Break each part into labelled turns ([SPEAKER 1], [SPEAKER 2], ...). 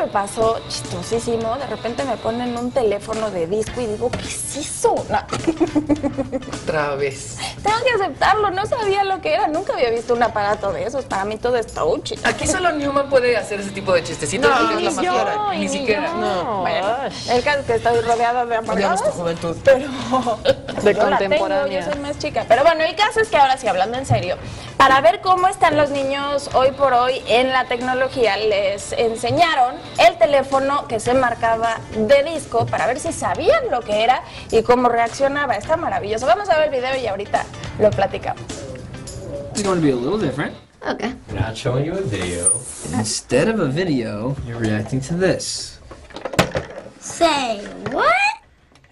[SPEAKER 1] me pasó chistosísimo, de repente me ponen un teléfono de disco y digo, ¿qué es eso? No.
[SPEAKER 2] Otra vez.
[SPEAKER 1] Tengo que aceptarlo, no sabía lo que era, nunca había visto un aparato de esos, para mí todo es touch.
[SPEAKER 2] Aquí solo Newman puede hacer ese tipo de chistecitos.
[SPEAKER 1] No,
[SPEAKER 2] es la más clara. Ni siquiera.
[SPEAKER 1] No. Bueno, el caso es que estoy rodeada de aparatos.
[SPEAKER 2] Odiamos tu juventud.
[SPEAKER 1] Pero
[SPEAKER 3] de
[SPEAKER 1] yo la
[SPEAKER 3] contemporánea.
[SPEAKER 1] tengo, yo soy más chica. Pero bueno, el caso es que ahora sí, hablando en serio, para ver cómo están los niños hoy por hoy en la tecnología, les enseñaron el teléfono que se marcaba de disco para ver si sabían lo que era y cómo reaccionaba. Está maravilloso. Vamos a ver el video y ahorita lo platicamos.
[SPEAKER 4] It's going to be a little different.
[SPEAKER 5] Okay.
[SPEAKER 6] We're not showing you a video.
[SPEAKER 4] Instead of a video, you're reacting to this.
[SPEAKER 5] Say what?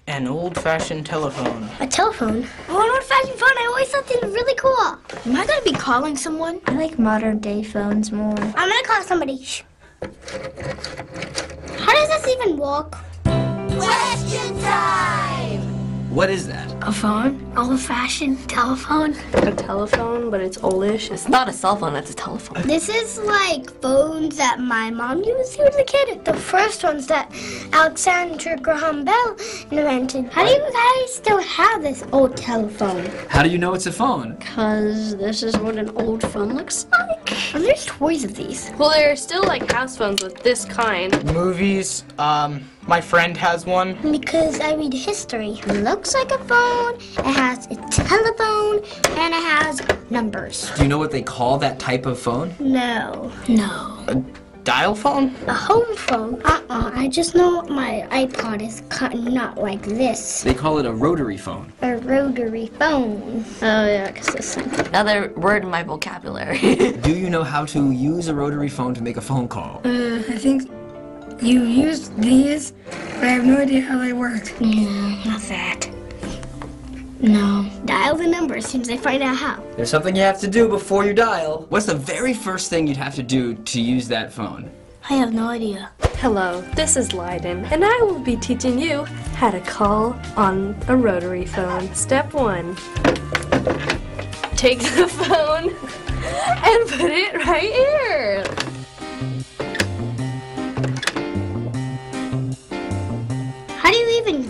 [SPEAKER 7] An old-fashioned telephone.
[SPEAKER 5] A telephone? Oh, an old-fashioned phone. I always thought they were really cool. Am I gonna be calling someone? I like modern-day phones more. I'm gonna call somebody. Shh. How does this even work? Question time!
[SPEAKER 4] What is that?
[SPEAKER 5] A phone? Old-fashioned telephone?
[SPEAKER 3] A telephone, but it's oldish. It's not a cell phone, it's a telephone.
[SPEAKER 5] This is like phones that my mom used when I was a kid. The first ones that Alexander Graham Bell invented. How do you guys still have this old telephone?
[SPEAKER 4] How do you know it's a phone?
[SPEAKER 3] Because this is what an old phone looks like.
[SPEAKER 5] And there's toys of these.
[SPEAKER 3] Well, there are still like house phones with this kind.
[SPEAKER 7] Movies, my friend has one.
[SPEAKER 5] Because I read history. It looks like a phone, it has a telephone, and it has numbers.
[SPEAKER 4] Do you know what they call that type of phone?
[SPEAKER 5] No. No.
[SPEAKER 7] A dial phone?
[SPEAKER 5] A home phone? I just know my iPod is cut not like this.
[SPEAKER 4] They call it a rotary phone.
[SPEAKER 5] A rotary phone.
[SPEAKER 3] Oh yeah, because this thing.
[SPEAKER 8] Another word in my vocabulary.
[SPEAKER 4] Do you know how to use a rotary phone to make a phone call?
[SPEAKER 9] I think you use these, but I have no idea how they work.
[SPEAKER 5] No, not that. No. Dial the number as soon as I find out how.
[SPEAKER 4] There's something you have to do before you dial. What's the very first thing you'd have to do to use that phone?
[SPEAKER 5] I have no idea.
[SPEAKER 3] Hello, this is Leiden, and I will be teaching you how to call on a rotary phone. Step 1. Take the phone and put it right here.
[SPEAKER 5] How do you even,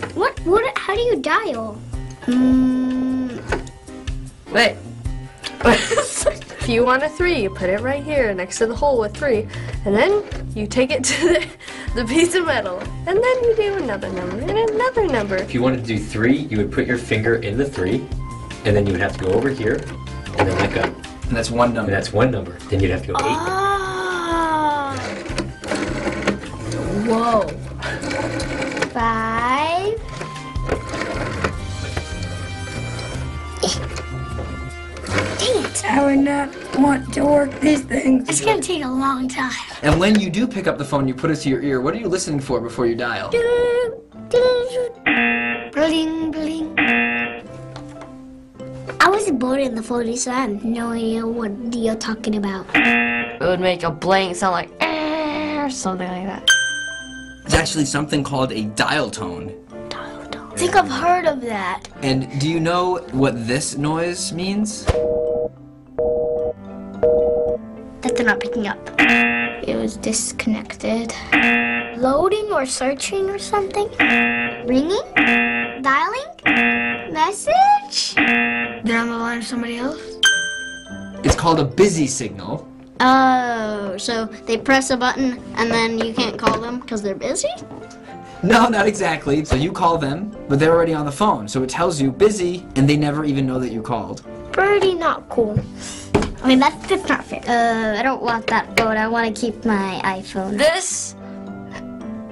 [SPEAKER 5] how do you dial?
[SPEAKER 8] Wait.
[SPEAKER 3] If you want a 3, you put it right here next to the hole with 3, and then you take it to the piece of metal, and then you do another number and another number.
[SPEAKER 6] If you wanted to do 3, you would put your finger in the 3, and then you would have to go over here, and then let go.
[SPEAKER 4] And that's one number.
[SPEAKER 6] And that's one number. Then you'd have to go 8.
[SPEAKER 5] Oh. Whoa. 5. Dang it.
[SPEAKER 9] I would not want to work these things.
[SPEAKER 5] It's gonna take a long time.
[SPEAKER 4] And when you do pick up the phone, you put it to your ear. What are you listening for before you dial?
[SPEAKER 5] Bling, bling. I wasn't born in the 40s, so I have no idea what you're talking about.
[SPEAKER 8] It would make a blank sound like or something like that.
[SPEAKER 4] It's actually something called a dial tone.
[SPEAKER 5] I think I've heard of that.
[SPEAKER 4] And do you know what this noise means?
[SPEAKER 5] That they're not picking up. It was disconnected. Loading or searching or something? Ringing? Dialing? Message?
[SPEAKER 9] They're on the line with somebody else?
[SPEAKER 4] It's called a busy signal.
[SPEAKER 5] Oh, so they press a button and then you can't call them because they're busy?
[SPEAKER 4] No, not exactly. So you call them, but they're already on the phone. So it tells you busy, and they never even know that you called.
[SPEAKER 5] Pretty not cool. I mean, that's not fair. I don't want that phone. I want to keep my iPhone.
[SPEAKER 8] This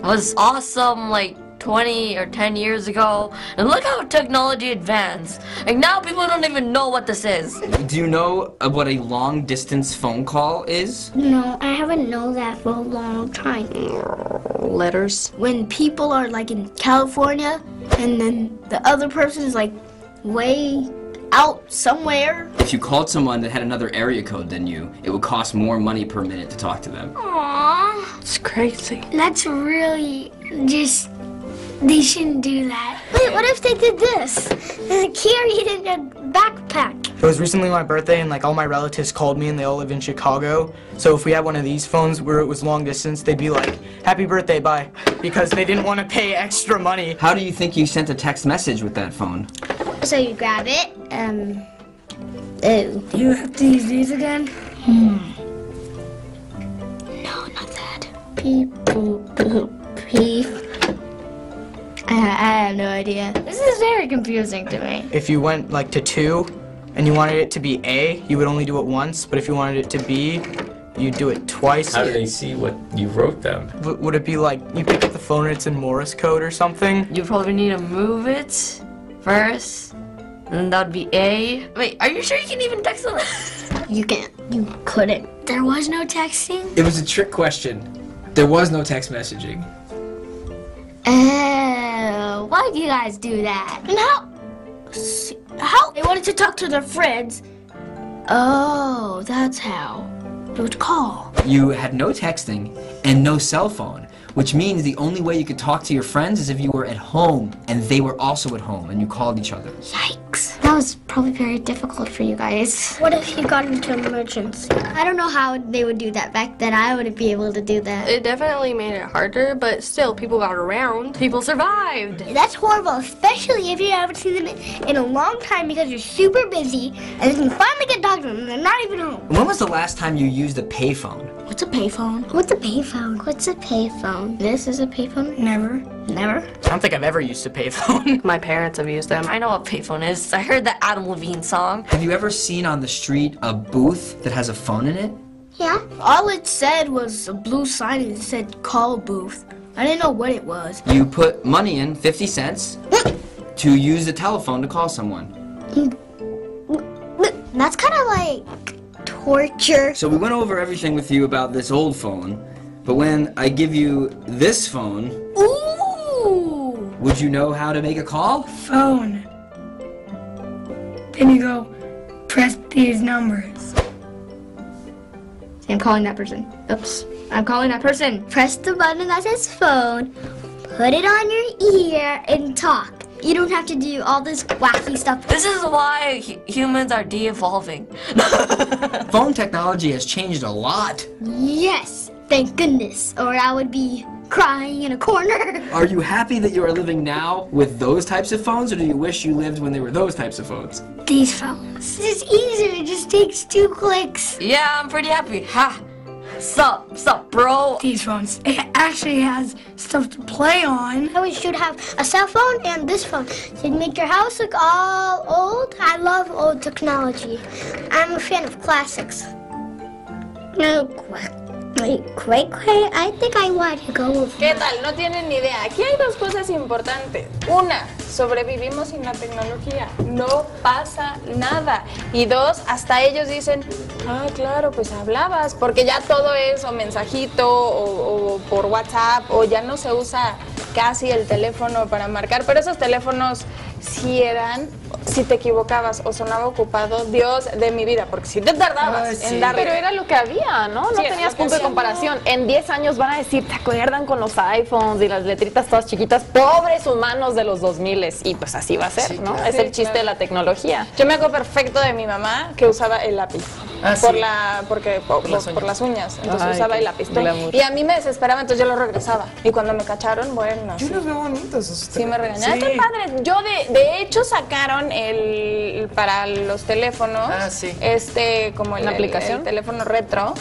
[SPEAKER 8] was awesome like 20 or 10 years ago, and look how technology advanced. Like now people don't even know what this is.
[SPEAKER 4] Do you know what a long distance phone call is?
[SPEAKER 5] No, I haven't known that for a long time.
[SPEAKER 3] Letters.
[SPEAKER 5] When people are like in California and then the other person is like way out somewhere.
[SPEAKER 4] If you called someone that had another area code than you, it would cost more money per minute to talk to them.
[SPEAKER 5] Aww.
[SPEAKER 3] It's crazy.
[SPEAKER 5] That's really just... They shouldn't do that. Wait, what if they did this? Carry it in a backpack.
[SPEAKER 7] It was recently my birthday, and like all my relatives called me, and they all live in Chicago. So if we had one of these phones where it was long distance, they'd be like, "Happy birthday, bye," because they didn't want to pay extra money.
[SPEAKER 4] How do you think you sent a text message with that phone?
[SPEAKER 5] So you grab it,
[SPEAKER 9] Do you have to use these again?
[SPEAKER 5] No, not that. Beep, boop, boop, beep. I have no idea. This is very confusing to me.
[SPEAKER 7] If you went like to 2, and you wanted it to be A, you would only do it once. But if you wanted it to B, you'd do it twice.
[SPEAKER 6] How do they see what you wrote them?
[SPEAKER 7] Would it be like you pick up the phone and it's in Morse code or something?
[SPEAKER 8] You probably need to move it first, and that would be A. Wait, are you sure you can even text on that?
[SPEAKER 5] You can't. You couldn't. There was no texting?
[SPEAKER 10] It was a trick question. There was no text messaging.
[SPEAKER 5] Oh, why'd you guys do that? And how they wanted to talk to their friends. Oh, that's how. They would call.
[SPEAKER 4] You had no texting and no cell phone, which means the only way you could talk to your friends is if you were at home and they were also at home and you called each other.
[SPEAKER 5] Yikes. That was probably very difficult for you guys. What if you got into an emergency? I don't know how they would do that back then. I wouldn't be able to do that.
[SPEAKER 3] It definitely made it harder, but still, people got around. People survived.
[SPEAKER 5] That's horrible, especially if you haven't seen them in a long time because you're super busy and then you finally get talking to them and they're not even home.
[SPEAKER 4] When was the last time you used a payphone?
[SPEAKER 5] What's a payphone? What's a payphone? What's a payphone? This is a payphone?
[SPEAKER 9] Never.
[SPEAKER 5] Never?
[SPEAKER 7] I don't think I've ever used a payphone.
[SPEAKER 3] My parents have used them.
[SPEAKER 8] I know what payphone is. I heard that Adam Levine song.
[SPEAKER 4] Have you ever seen on the street a booth that has a phone in it?
[SPEAKER 5] Yeah.
[SPEAKER 9] All it said was a blue sign and it said call booth. I didn't know what it was.
[SPEAKER 4] You put money in, 50 cents, to use the telephone to call someone.
[SPEAKER 5] That's kind of like torture.
[SPEAKER 4] So we went over everything with you about this old phone, but when I give you this phone,
[SPEAKER 5] Ooh!
[SPEAKER 4] would you know how to make a call?
[SPEAKER 9] Phone. Then you go, press these numbers.
[SPEAKER 5] I'm calling that person. Oops. I'm calling that person. Press the button that says phone, put it on your ear, and talk. You don't have to do all this wacky stuff.
[SPEAKER 8] This is why humans are de-evolving.
[SPEAKER 4] Phone technology has changed a lot.
[SPEAKER 5] Yes, thank goodness, or I would be crying in a corner.
[SPEAKER 4] Are you happy that you are living now with those types of phones, or do you wish you lived when they were those types of phones?
[SPEAKER 5] These phones. This is easier, it just takes 2 clicks.
[SPEAKER 8] Yeah, I'm pretty happy. Ha! Sup, bro?
[SPEAKER 9] These phones. It actually has stuff to play on.
[SPEAKER 5] We should have a cell phone and this phone. It'd make your house look all old. I love old technology. I'm a fan of classics. No, I think I want to go with
[SPEAKER 1] ¿Qué tal? No tienen ni idea. Aquí hay 2 cosas importantes. Una, sobrevivimos sin la tecnología. No pasa nada. Y 2, hasta ellos dicen, ah, claro, pues hablabas. Porque ya todo es o mensajito o por WhatsApp o ya no se usa casi el teléfono para marcar. Pero esos teléfonos sí eran, si te equivocabas o sonaba ocupado, Dios de mi vida. Porque si te tardabas en darle.
[SPEAKER 11] Pero era lo que había, ¿no? No
[SPEAKER 1] Sí,
[SPEAKER 11] tenías punto de comparación. En 10 años van a decir, ¿te acuerdan con los iPhones y las letritas todas chiquitas? Pobres humanos de los 2000 y pues así va a ser,
[SPEAKER 2] Sí,
[SPEAKER 11] ¿no?
[SPEAKER 2] claro.
[SPEAKER 11] Es el chiste de la tecnología.
[SPEAKER 1] Yo me acuerdo perfecto de mi mamá que usaba el lápiz.
[SPEAKER 2] Ah,
[SPEAKER 1] por
[SPEAKER 2] sí.
[SPEAKER 1] por las uñas. Entonces
[SPEAKER 11] Ay,
[SPEAKER 1] usaba
[SPEAKER 11] qué
[SPEAKER 1] el lápiz.
[SPEAKER 11] glamour.
[SPEAKER 1] Y a mí me desesperaba, entonces yo lo regresaba. Y cuando me cacharon, bueno,
[SPEAKER 2] Yo
[SPEAKER 1] sí,
[SPEAKER 2] los veo bonitos. esos
[SPEAKER 1] sí me
[SPEAKER 2] teléfonos.
[SPEAKER 1] regañaron.
[SPEAKER 2] Sí.
[SPEAKER 1] Está padre. Yo de hecho sacaron para los teléfonos,
[SPEAKER 2] Sí.
[SPEAKER 1] como
[SPEAKER 11] ¿Una aplicación?
[SPEAKER 1] el teléfono retro.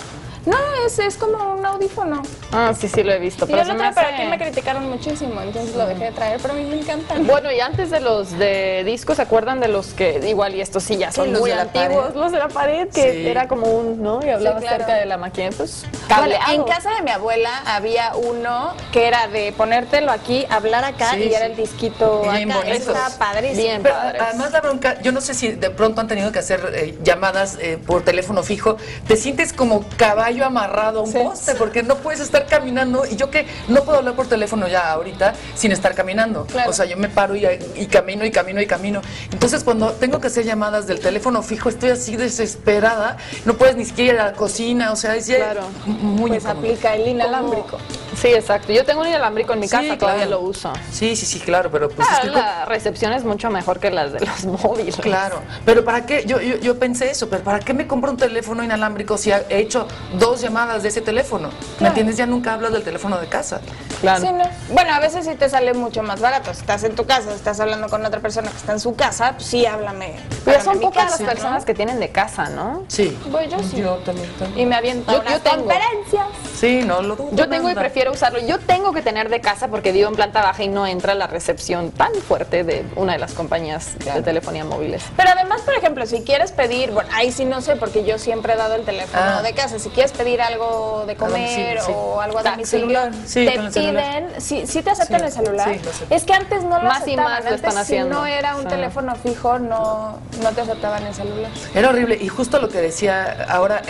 [SPEAKER 1] No, es como un audífono.
[SPEAKER 11] Ah, sí lo he visto.
[SPEAKER 1] Y
[SPEAKER 11] Pero
[SPEAKER 1] yo
[SPEAKER 11] se
[SPEAKER 1] lo
[SPEAKER 11] me
[SPEAKER 1] traje, pero
[SPEAKER 11] hace-
[SPEAKER 1] aquí me criticaron muchísimo, entonces lo dejé de traer, pero a mí me encantan.
[SPEAKER 11] Bueno, y antes de los de discos, ¿se acuerdan de los que, igual, y estos sí ya son
[SPEAKER 2] los
[SPEAKER 11] muy
[SPEAKER 2] de la
[SPEAKER 11] antiguos,
[SPEAKER 2] pared.
[SPEAKER 11] los de la pared, que
[SPEAKER 2] Sí.
[SPEAKER 11] era como un, ¿no? Y hablaba
[SPEAKER 1] claro.
[SPEAKER 11] cerca de la máquina, pues,
[SPEAKER 1] Bueno,
[SPEAKER 11] cableado.
[SPEAKER 1] en casa de mi abuela había uno que era de ponértelo aquí, hablar acá
[SPEAKER 2] Sí,
[SPEAKER 1] y era
[SPEAKER 2] sí.
[SPEAKER 1] el disquito
[SPEAKER 2] Bien
[SPEAKER 1] acá.
[SPEAKER 2] bonitos.
[SPEAKER 1] Está padrísimo.
[SPEAKER 11] Bien
[SPEAKER 2] Pero
[SPEAKER 11] padres.
[SPEAKER 2] además la bronca, yo no sé si de pronto han tenido que hacer llamadas por teléfono fijo. Te sientes como caballo amarrado amarrado a un poste, porque no puedes estar caminando. Y yo que no puedo hablar por teléfono ya ahorita sin estar caminando.
[SPEAKER 1] Claro.
[SPEAKER 2] O sea, yo me paro y camino y camino y camino. Entonces, cuando tengo que hacer llamadas del teléfono fijo, estoy así desesperada. No puedes ni siquiera ir a la cocina. O sea, es ya
[SPEAKER 11] Claro.
[SPEAKER 2] muy
[SPEAKER 1] Pues
[SPEAKER 2] incómodo.
[SPEAKER 1] aplica el inalámbrico.
[SPEAKER 11] Sí, exacto. Yo tengo un inalámbrico en mi casa,
[SPEAKER 2] Sí,
[SPEAKER 11] todavía
[SPEAKER 2] claro.
[SPEAKER 11] lo uso.
[SPEAKER 2] Sí, claro, pero pues es que
[SPEAKER 11] La recepción es mucho mejor que las de los móviles.
[SPEAKER 2] claro, pero ¿para qué? Yo pensé eso, pero ¿para qué me compro un teléfono inalámbrico si he hecho 2 llamadas de ese teléfono? ¿Me entiendes? Ya nunca hablas del teléfono de casa.
[SPEAKER 11] Claro.
[SPEAKER 1] Sí, ¿no? Bueno, a veces sí te sale mucho más barato. Si estás en tu casa, estás hablando con otra persona que está en su casa, pues sí, háblame.
[SPEAKER 11] Pero ya son
[SPEAKER 1] háblame en mi
[SPEAKER 11] pocas las
[SPEAKER 1] casa,
[SPEAKER 11] personas
[SPEAKER 1] ¿no?
[SPEAKER 11] que tienen de casa, ¿no?
[SPEAKER 2] Sí.
[SPEAKER 1] Pues yo sí.
[SPEAKER 2] Yo también.
[SPEAKER 1] Y me aviento
[SPEAKER 11] Yo
[SPEAKER 1] unas
[SPEAKER 11] tengo.
[SPEAKER 1] conferencias.
[SPEAKER 2] Sí, no lo dudo.
[SPEAKER 11] Yo tengo y
[SPEAKER 2] nada.
[SPEAKER 11] prefiero usarlo. Yo tengo que tener de casa porque vivo en planta baja y no entra la recepción tan fuerte de una de las compañías de telefonía móviles.
[SPEAKER 1] Pero además, por ejemplo, si quieres pedir, bueno, ahí sí no sé, porque yo siempre he dado el teléfono de casa. Si quieres pedir algo de comer
[SPEAKER 2] domicilio, sí.
[SPEAKER 1] o algo a
[SPEAKER 11] Taxi.
[SPEAKER 1] domicilio,
[SPEAKER 2] Sí,
[SPEAKER 1] te
[SPEAKER 2] con el celular.
[SPEAKER 1] piden, sí te aceptan
[SPEAKER 2] Sí,
[SPEAKER 1] el celular.
[SPEAKER 2] sí, lo aceptan.
[SPEAKER 1] Es que antes no lo
[SPEAKER 11] Más y
[SPEAKER 1] aceptaban.
[SPEAKER 11] más lo
[SPEAKER 1] Antes,
[SPEAKER 11] están haciendo.
[SPEAKER 1] Si no era un
[SPEAKER 11] Sí.
[SPEAKER 1] teléfono fijo, no te aceptaban el celular.
[SPEAKER 2] Era horrible. Y justo lo que decía ahora,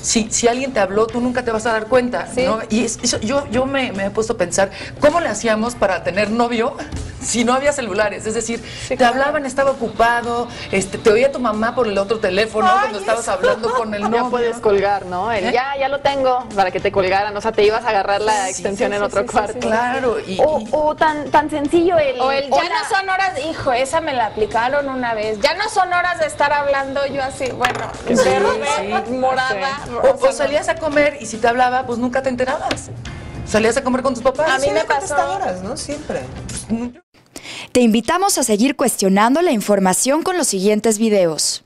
[SPEAKER 2] si alguien te habló, tú nunca te vas a dar cuenta,
[SPEAKER 1] Sí.
[SPEAKER 2] ¿no? Y eso, yo me he puesto a pensar, ¿cómo le hacíamos para tener novio si no había celulares? Es decir, te hablaban, estaba ocupado, te oía tu mamá por el otro teléfono cuando estabas hablando con el
[SPEAKER 11] Ya
[SPEAKER 2] novio.
[SPEAKER 11] puedes colgar, ¿no? Ya lo tengo para que te colgaran. O sea, te ibas a agarrar la extensión en otro cuarto.
[SPEAKER 2] Claro,
[SPEAKER 11] O tan sencillo el...
[SPEAKER 1] O el ya no son horas, hijo, esa me la aplicaron una vez. Ya no son horas de estar hablando yo así, bueno, verde, morada.
[SPEAKER 2] O salías a comer y si te hablaba, pues nunca te enterabas. Salías a comer con tus papás.
[SPEAKER 1] A mí
[SPEAKER 2] Sí,
[SPEAKER 1] me
[SPEAKER 2] de
[SPEAKER 1] pasó.
[SPEAKER 2] contestadoras, ¿no? Siempre.
[SPEAKER 12] Te invitamos a seguir cuestionando la información con los siguientes videos.